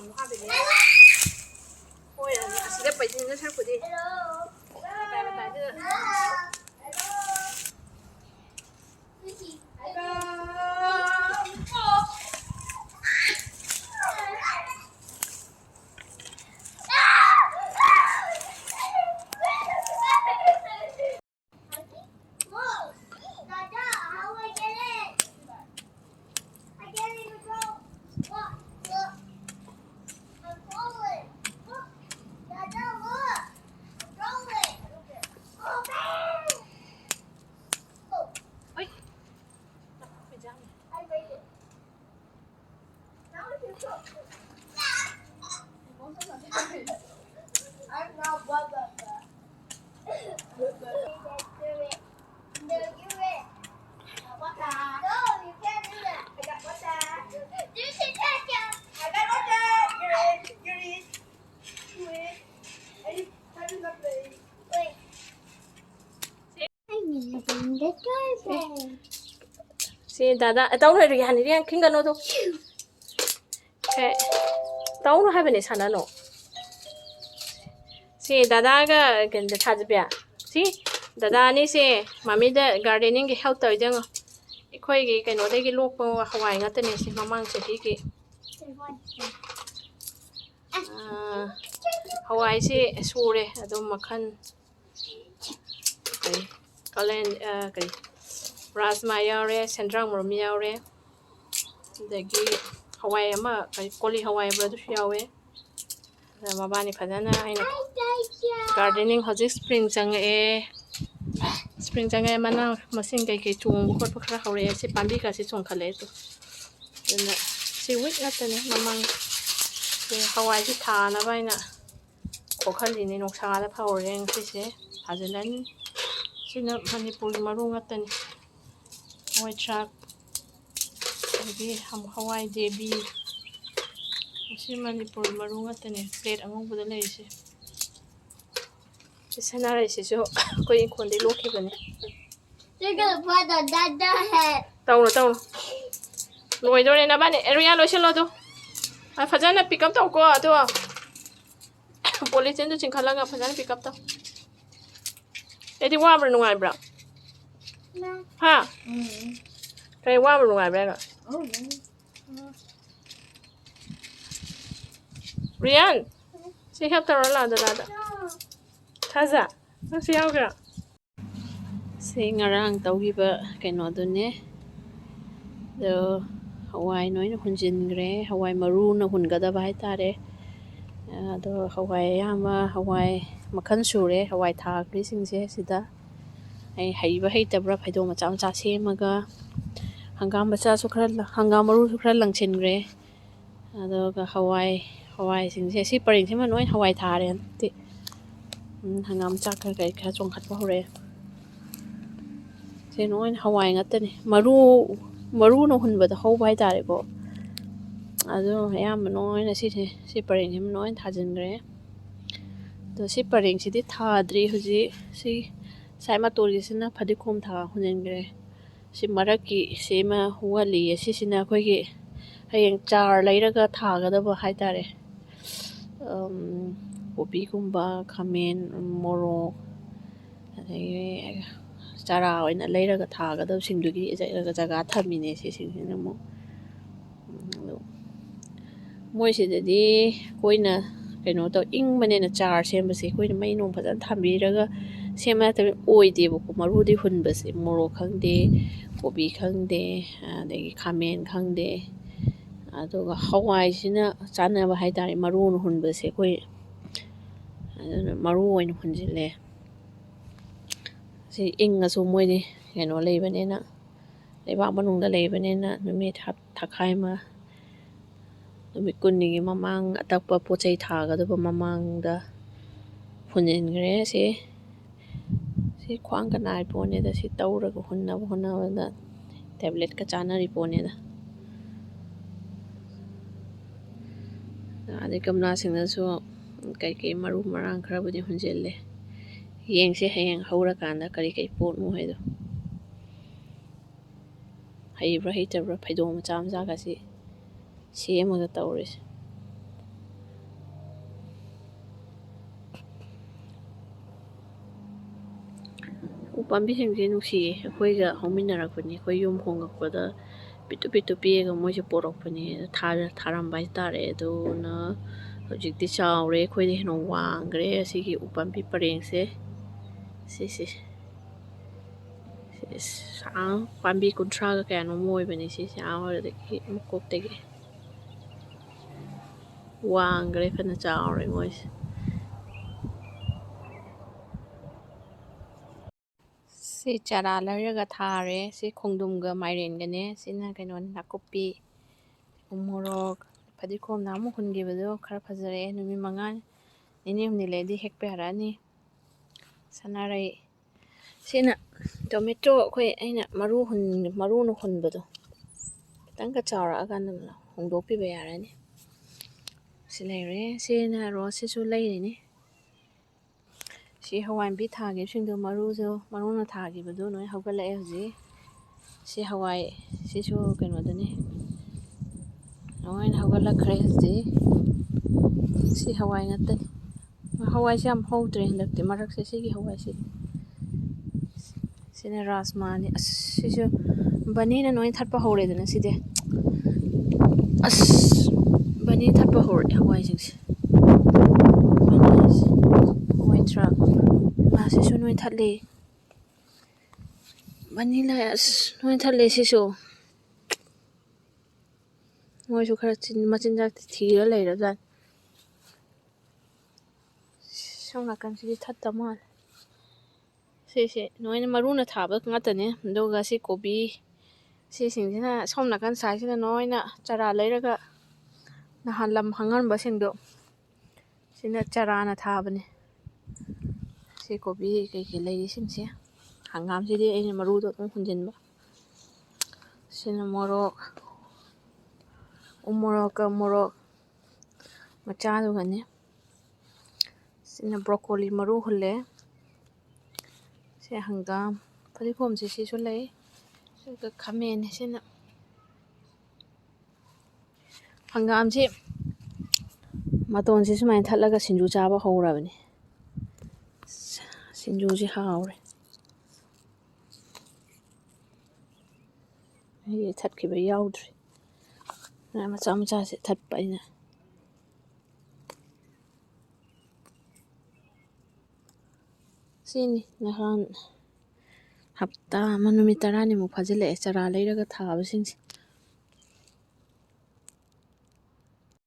ꯑꯃꯨꯛ ꯍꯥꯞꯄꯤꯅꯦ ꯍꯣꯏ ꯑꯁꯤꯗ ꯄꯩꯁꯤꯟꯒ ꯁꯔꯛꯄꯗꯤ ꯃꯇꯥꯏ ꯃꯇꯥꯏꯗꯨꯗ See, Dada, don't hurry, honey. I can't go to. Okay, don't have any son. No. See, Dada, can the Tazbia. See, Dada, ni say, Mammy, the gardening help to them. Equally, can take a look for Hawaii, not the nation, Mamma, City. Hawaii, say, Sure, I don't macan. Colin, Rasma yaure, Sandra Murmi yaure, the gay Hawaii ama, Koli Hawaii brother yawe, the Mabani Padana, I know. Gardening has spring sang spring sang mana, Masinga to Corpora Hore, Pambika sits on Caleto. She wit not any among Hawaii Tana Vina, Cocaline in Oxala Power and Fishe, Hazelan, Sina Manipur Maroon at any. White shark, maybe Hawaii JB. She Manipur Maroon at any plate among the lazy. It's an array, so going on the look even. You're gonna put the dada head. Down. No, I don't in a bunny. Area Loshalodo. I Fazana pick up the go to a police in the Chinkalanga Fazana pick up the. Eddie Wabber no eyebrow. Ha? Kay Wabber no eyebrow. Oh, Rian, she helped her a lot. Taza, see how girl. Sing around Taugiba Kenodune. The Hawaii no Hunjin Gray, Hawaii Maroon, Hungada Baitare. The Hawaii Yama, Hawaii Makansure, Hawaii Tag, Racing Sida. I hate the brap, I don't much on Sasemaga. Hangamba Sukra, Hangamaru Sukra Langchin Gray. The Hawaii sings a sippering him and Hawaii Tarian. Hangam Chaka catch on Hatpore. Say no in Hawaii at the Maroon but the whole white arigo. Although I am annoying a city sippering him no in Tajan Gray. The sippering city Tadri Huzi, see Simatoris in a Padicum Ta Hunengre. Si Maraki, Sema, Wally, a Sissina Quiggy. Hayang char later tagadaba haitare. Ubi kumba, kamen, moro. Chara in a later tagada sindugi is a zagata minesi sinimo. Moisi the day, Quina, Penoto, Ingman in a char, Sembasi, Queen may know, but Tambiraga, Sematter, Oide, Marudi Hunbas, Moro Kangde, Ubi Kangde, the kamen Kangde. ꯑꯗꯨꯒ ꯍꯋꯥꯏꯁꯤꯅ ꯆꯥꯅꯕ ꯍꯥꯏꯇꯥꯔꯦ ꯃꯔꯨꯅ ꯍꯨꯟꯕꯁꯦ ꯑꯩꯈꯣꯏ ꯑꯗꯨꯅ ꯃꯔꯨ ꯑꯣꯏꯅ ꯍꯨꯟꯖꯤꯜꯂꯦ ꯁꯤ ꯏꯪꯉꯁꯨ ꯃꯣꯏꯗꯤ ꯀꯩꯅꯣ ꯂꯩꯕꯅꯤꯅ ꯂꯩꯕꯥꯛ ꯃꯅꯨꯡꯗ ꯂꯩꯕꯅꯤꯅ ꯅꯨꯃꯤꯠ ꯊꯥꯈꯥꯏ ꯑꯃ ꯅꯨꯃꯤꯠ ꯀꯨꯟꯅꯤꯒꯤ ꯃꯃꯥꯡ ꯑꯇꯛꯄ ꯄꯣꯠ ꯆꯩ ꯊꯥꯒꯗꯕ ꯃꯃꯥꯡꯗ ꯍꯨꯟꯖꯤꯟꯈ꯭ꯔꯦ ꯁꯤ ꯈ꯭ꯋꯥꯡꯒ ꯅꯥꯏ ꯄꯣꯠꯅꯦꯗ ꯁꯤ ꯇꯧꯔꯒ ꯍꯣꯠꯅꯕꯗ ꯇꯦꯕ꯭ꯂꯦꯠꯀ ꯆꯥꯅꯔꯤ ꯄꯣꯠꯅꯦꯗ ꯑꯗꯩ ꯒꯝꯂꯥꯁꯤꯡꯗꯁꯨ ꯀꯩꯀꯩ ꯃꯔꯨ ꯃꯔꯥꯡ ꯈꯔꯕꯨꯗꯤ ꯍꯨꯟꯖꯤꯜꯂꯦ ꯌꯦꯡꯁꯦ ꯍꯌꯦꯡ ꯍꯧꯔꯀꯥꯟꯗ ꯀꯔꯤ ꯄꯣꯠꯅꯣ ꯍꯥꯏꯗꯣ ꯍꯩꯕ꯭ꯔꯥ ꯍꯩꯇꯕ꯭ꯔꯥ ꯐꯩꯗꯣꯝ ꯃꯆꯥ ꯃꯆꯥꯒꯁꯤ ꯁꯦꯝꯃꯒ ꯇꯧꯔꯤꯁꯦ ꯎꯄꯥꯝꯕꯤꯁꯤꯡꯁꯦ ꯅꯨꯡꯁꯤꯌꯦ ꯑꯩꯈꯣꯏꯒ ꯍꯧꯃꯤꯟꯅꯔꯛꯄꯅꯤ ꯑꯩꯈꯣꯏ ꯌꯨꯝ ꯍꯣꯡꯉꯛꯄꯗ ꯄꯤꯛꯇꯨ ꯄꯤꯛꯇꯨ ꯄꯤꯛꯑꯒ ꯃꯣꯏꯁꯦ ꯄꯣꯔꯛꯄꯅꯤ ꯊꯥꯔꯝꯕ ꯍꯥꯏꯇꯥꯔꯦ ꯑꯗꯨꯅ ꯍꯧꯖꯤꯛꯇꯤ ꯆꯥꯎꯔꯦ ꯑꯩꯈꯣꯏꯗ ꯍꯦꯟꯅ ꯋꯥꯡꯈ꯭ꯔꯦ ꯑꯁꯤꯒꯤ ꯎꯄꯥꯝꯕꯤ ꯄꯔꯦꯡꯁꯦ ꯁꯤꯁꯦ ꯄꯥꯝꯕꯤ 30ꯒ ꯀꯌꯥꯅꯣꯝ ꯑꯣꯏꯕꯅꯤ ꯁꯤꯁꯦ ꯑꯗꯒꯤ ꯃꯀꯣꯛꯇꯒꯤ ꯋꯥꯡꯈ꯭ꯔꯦ ꯐꯅ ꯆꯥꯎꯔꯦ ꯃꯣꯏꯁꯦ ꯁꯤ ꯆꯥꯔꯥ ꯂꯩꯔꯒ ꯊꯥꯔꯦ ꯁꯤ ꯈꯣꯡꯗ꯭ꯔꯨꯝꯒ ꯃꯥꯏꯔꯦꯟꯒꯅꯦ ꯁꯤꯅ ꯀꯩꯅꯣꯅꯤ ꯅꯥꯀꯨꯞꯄꯤ ꯎꯃꯣꯔꯣꯛ ꯐꯗꯤꯒꯣꯝꯅ ꯑꯃꯨꯛ ꯍꯨꯟꯈꯤꯕꯗꯣ ꯈꯔ ꯐꯖꯔꯛꯑꯦ ꯅꯨꯃꯤꯠ 5 ꯅꯤꯅꯤ ꯍꯨꯝꯅꯤ ꯂꯩꯔꯗꯤ ꯍꯦꯛꯄ ꯌꯥꯔꯛꯑꯅꯤ ꯁꯅꯥꯔꯩ ꯁꯤꯅ ꯇꯣꯃꯦꯇꯣ ꯑꯩꯈꯣꯏ ꯑꯩꯅ ꯃꯔꯨꯅ ꯍꯨꯟꯕꯗꯣ ꯈꯤꯇꯪꯒ ꯆꯥꯎꯔꯛꯑꯀꯥꯟꯗ ꯍꯣꯡꯗꯣꯛꯄꯤꯕ ꯌꯥꯔꯅꯤ ꯁꯤ ꯂꯩꯔꯦ ꯁꯤꯅ ꯔꯣꯁꯁꯤꯁꯨ ꯂꯩꯔꯤꯅꯤ ꯁꯤ ꯍꯋꯥꯏꯟꯕꯤ ꯊꯥꯈꯤꯕꯁꯤꯡꯗꯣ ꯃꯔꯨꯅ ꯊꯥꯈꯤꯕꯗꯣ ꯂꯣꯏ ꯍꯧꯒꯠꯂꯛꯑꯦ ꯍꯧꯖꯤꯛ ꯁꯤ ꯍꯋꯥꯏ ꯁꯤꯁꯨ ꯀꯩꯅꯣꯗꯅꯤ ꯂꯣꯏꯅ ꯍꯧꯒꯠꯂꯛꯈ꯭ꯔꯦ ꯍꯧꯖꯤꯛ ꯁꯤ ꯍꯋꯥꯏ ꯉꯥꯛꯇꯅꯤ ꯍꯋꯥꯏꯁꯦ ꯌꯥꯝ ꯍꯧꯗ꯭ꯔꯦ ꯍꯟꯗꯛꯇꯤ ꯃꯔꯛꯁꯦ ꯁꯤꯒꯤ ꯍꯋꯥꯏꯁꯤ ꯁꯤꯅ ꯔꯥꯁꯃꯥꯅꯤ ꯑꯁ ꯁꯤꯁꯨ ꯕꯅꯤꯅ ꯂꯣꯏ ꯊꯠꯄ ꯍꯧꯔꯦꯗꯅ ꯁꯤꯗꯤ ꯑꯁ ꯕꯅꯤ ꯊꯠꯄ ꯍꯧꯔꯦ ꯍꯋꯥꯏꯁꯤꯡꯁꯦ ꯍꯋꯥꯏ ꯊꯔꯥꯛ ꯁꯤꯁꯨ ꯅꯣꯏ ꯊꯠꯂꯤ ꯕꯅꯤꯅ ꯑꯁ ꯅꯣꯏ ꯊꯠꯂꯤ ꯁꯤꯁꯨ ꯃꯣꯏꯁꯨ ꯈꯔ ꯃꯆꯤꯟꯖꯥꯛꯇꯤ ꯊꯤꯔ ꯂꯩꯔꯖꯥꯠꯅꯤ ꯁꯣꯝ ꯅꯥꯀꯟꯁꯤꯗꯤ ꯊꯠꯇ ꯃꯥꯜꯂꯦ ꯁꯤꯁꯦ ꯅꯣꯏꯅ ꯃꯔꯨꯅ ꯊꯥꯕ ꯉꯥꯛꯇꯅꯦ ꯑꯗꯨꯒ ꯁꯤ ꯀꯣꯕꯤ ꯁꯤꯁꯤꯡꯁꯤꯅ ꯁꯣꯝ ꯅꯥꯀꯟ ꯁꯥꯏꯁꯤꯅ ꯅꯣꯏꯅ ꯆꯥꯔꯥ ꯂꯩꯔꯒ ꯅꯍꯥꯟ ꯂꯝ ꯍꯥꯡꯍꯟꯕꯁꯤꯡꯗꯣ ꯁꯤꯅ ꯆꯥꯔꯥꯅ ꯊꯥꯕꯅꯦ ꯁꯤ ꯀꯣꯕꯤ ꯀꯩꯀꯩ ꯂꯩꯔꯤꯁꯤꯡꯁꯦ ꯍꯪꯒꯥꯝꯁꯤꯗꯤ ꯑꯩꯅ ꯃꯔꯨꯗꯣ ꯑꯗꯨꯝ ꯍꯨꯟꯖꯤꯟꯕ ꯁꯤꯅ ꯃꯣꯔꯣꯛ ꯎꯃꯣꯔꯣꯛꯀ ꯃꯣꯔꯣꯛ ꯃꯆꯥꯗꯨꯒꯅꯤ ꯁꯤꯅ ꯕ꯭ꯔꯣꯀꯣꯂꯤ ꯃꯔꯨ ꯍꯨꯜꯂꯦ ꯁꯤ ꯍꯪꯒꯥꯝ ꯐꯗꯤꯒꯣꯝꯁꯤ ꯁꯤꯁꯨ ꯂꯩ ꯑꯗꯨꯒ ꯈꯥꯃꯦꯟ ꯁꯤꯅ ꯍꯪꯒꯥꯝꯁꯤ ꯃꯇꯣꯟꯁꯤ ꯁꯨꯃꯥꯏꯅ ꯊꯠꯂꯒ ꯁꯤꯡꯖꯨ ꯆꯥꯕ ꯍꯧꯔꯕꯅꯤ ꯁꯤꯡꯖꯨꯁꯤ ꯍꯥꯎꯔꯦ ꯑꯩꯗꯤ ꯊꯠꯈꯤꯕ ꯌꯥꯎꯗ꯭ꯔꯤ ꯃꯆꯥ ꯃꯆꯥꯁꯦ ꯊꯠꯄ ꯑꯩꯅ ꯁꯤꯅꯤ ꯅꯍꯥꯟ ꯍꯞꯇꯥ ꯑꯃ ꯅꯨꯃꯤꯠ 10ꯅꯤꯃꯨꯛ ꯐꯥꯖꯤꯜꯂꯛꯑꯦ ꯆꯥꯔꯥ ꯂꯩꯔꯒ ꯊꯥꯕꯁꯤꯡꯁꯦ